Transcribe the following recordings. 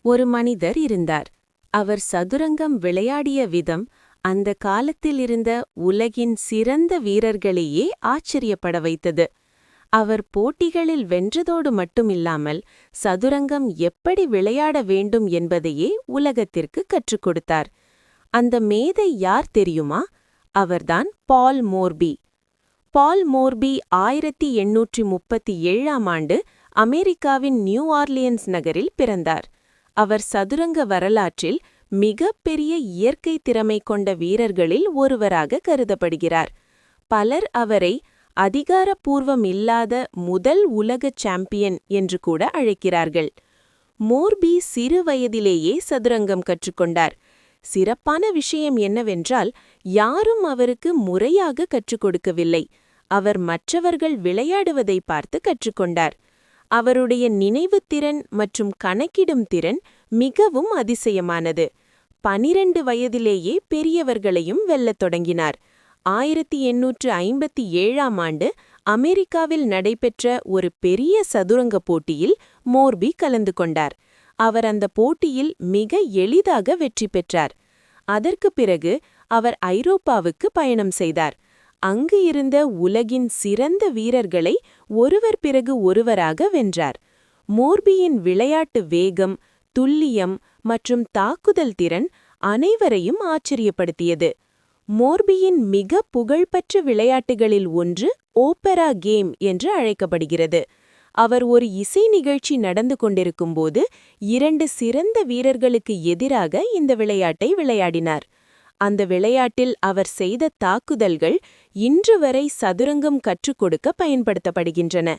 ஒரு மனிதர் இருந்தார். அவர் சதுரங்கம் விளையாடிய விதம் அந்த காலத்தில் இருந்த உலகின் சிறந்த வீரர்களையே ஆச்சரியப்பட வைத்தது. அவர் போட்டிகளில் வென்றதோடு மட்டுமில்லாமல் சதுரங்கம் எப்படி விளையாட வேண்டும் என்பதையே உலகத்திற்கு கற்றுக் கொடுத்தார். அந்த மேதை யார் தெரியுமா? அவர்தான் பால் மோர்பி. பால் மோர்பி 1837ஆம் ஆண்டு அமெரிக்காவின் நியூ ஆர்லியன்ஸ் நகரில் பிறந்தார். அவர் சதுரங்க வரலாற்றில் மிகப்பெரிய இயற்கை திறமை கொண்ட வீரர்களில் ஒருவராக கருதப்படுகிறார். பலர் அவரை அதிகாரப்பூர்வம் இல்லாத முதல் உலக சாம்பியன் என்று கூட அழைக்கிறார்கள். மோர்பி சிறு வயதிலேயே சதுரங்கம் கற்றுக்கொண்டார். சிறப்பான விஷயம் என்னவென்றால், யாரும் அவருக்கு முறையாக கற்றுக் கொடுக்கவில்லை. அவர் மற்றவர்கள் விளையாடுவதை பார்த்து கற்றுக்கொண்டார். அவருடைய நினைவுத்திறன் மற்றும் கணக்கிடும் திறன் மிகவும் அதிசயமானது. 12 வயதிலேயே பெரியவர்களையும் வெல்லத் தொடங்கினார். 1857ஆம் ஆண்டு அமெரிக்காவில் நடைபெற்ற ஒரு பெரிய சதுரங்க போட்டியில் மோர்பி கலந்து கொண்டார். அவர் அந்த போட்டியில் மிக எளிதாக வெற்றி பெற்றார். அதற்கு பிறகு அவர் ஐரோப்பாவுக்கு பயணம் செய்தார். அங்கு இருந்த உலகின் சிறந்த வீரர்களை ஒருவர் பிறகு ஒருவராக வென்றார். மோர்பியின் விளையாட்டு வேகம், துல்லியம் மற்றும் தாக்குதல் திறன் அனைவரையும் ஆச்சரியப்படுத்தியது. மோர்பியின் மிக புகழ்பெற்ற விளையாட்டுகளில் ஒன்று ஓபரா கேம் என்று அழைக்கப்படுகிறது. அவர் ஒரு இசை நிகழ்ச்சி நடந்து கொண்டிருக்கும்போது 2 சிறந்த வீரர்களுக்கு எதிராக இந்த விளையாட்டை விளையாடினார். அந்த விளையாட்டில் அவர் செய்த தாக்குதல்கள் இன்று வரை சதுரங்கம் கற்றுக் கொடுக்க பயன்படுத்தப்படுகின்றன.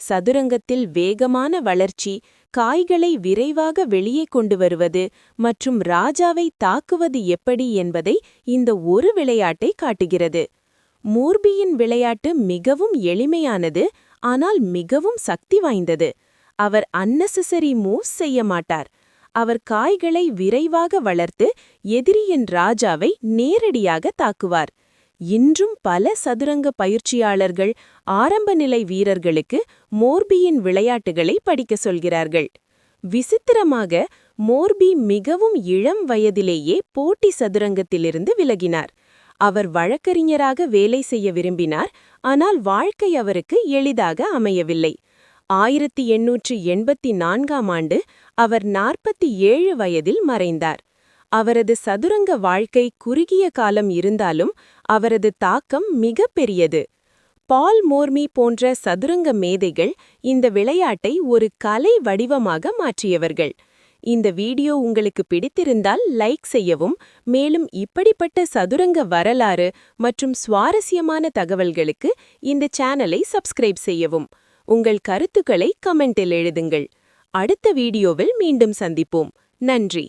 சதுரங்கத்தில் வேகமான வளர்ச்சி, காய்களை விரைவாக வெளியே கொண்டு வருவது மற்றும் ராஜாவை தாக்குவது எப்படி என்பதை இந்த ஒரு விளையாட்டை காட்டுகிறது. மோர்பியின் விளையாட்டு மிகவும் எளிமையானது, ஆனால் மிகவும் சக்தி வாய்ந்தது. அவர் அன்னெசரி மூவ்ஸ் செய்ய மாட்டார். அவர் காய்களை விரைவாக வளர்த்து எதிரியின் ராஜாவை நேரடியாக தாக்குவார். இன்றும் பல சதுரங்க பயிற்சியாளர்கள் ஆரம்பநிலை வீரர்களுக்கு மோர்பியின் விளையாட்டுகளை படிக்க சொல்கிறார்கள். விசித்திரமாக, மோர்பி மிகவும் இளம் வயதிலேயே போட்டி சதுரங்கத்திலிருந்து விலகினார். அவர் வழக்கறிஞராக வேலை செய்ய விரும்பினார், ஆனால் வாழ்க்கை அவருக்கு எளிதாக அமையவில்லை. 1884ஆம் ஆண்டு அவர் 47 வயதில் மறைந்தார். அவரது சதுரங்க வாழ்க்கை குறுகிய காலம் இருந்தாலும் அவரது தாக்கம் மிகப்பெரியது. பால் மோர்பி போன்ற சதுரங்க மேதைகள் இந்த விளையாட்டை ஒரு கலை வடிவமாக மாற்றியவர்கள். இந்த வீடியோ உங்களுக்கு பிடித்திருந்தால் லைக் செய்யவும், மேலும் இப்படிப்பட்ட சதுரங்க வரலாறு மற்றும் சுவாரஸ்யமான தகவல்களுக்கு இந்த சேனலை சப்ஸ்கிரைப் செய்யவும். உங்கள் கருத்துக்களை கமெண்டில் எழுதுங்கள். அடுத்த வீடியோவில் மீண்டும் சந்திப்போம். நன்றி.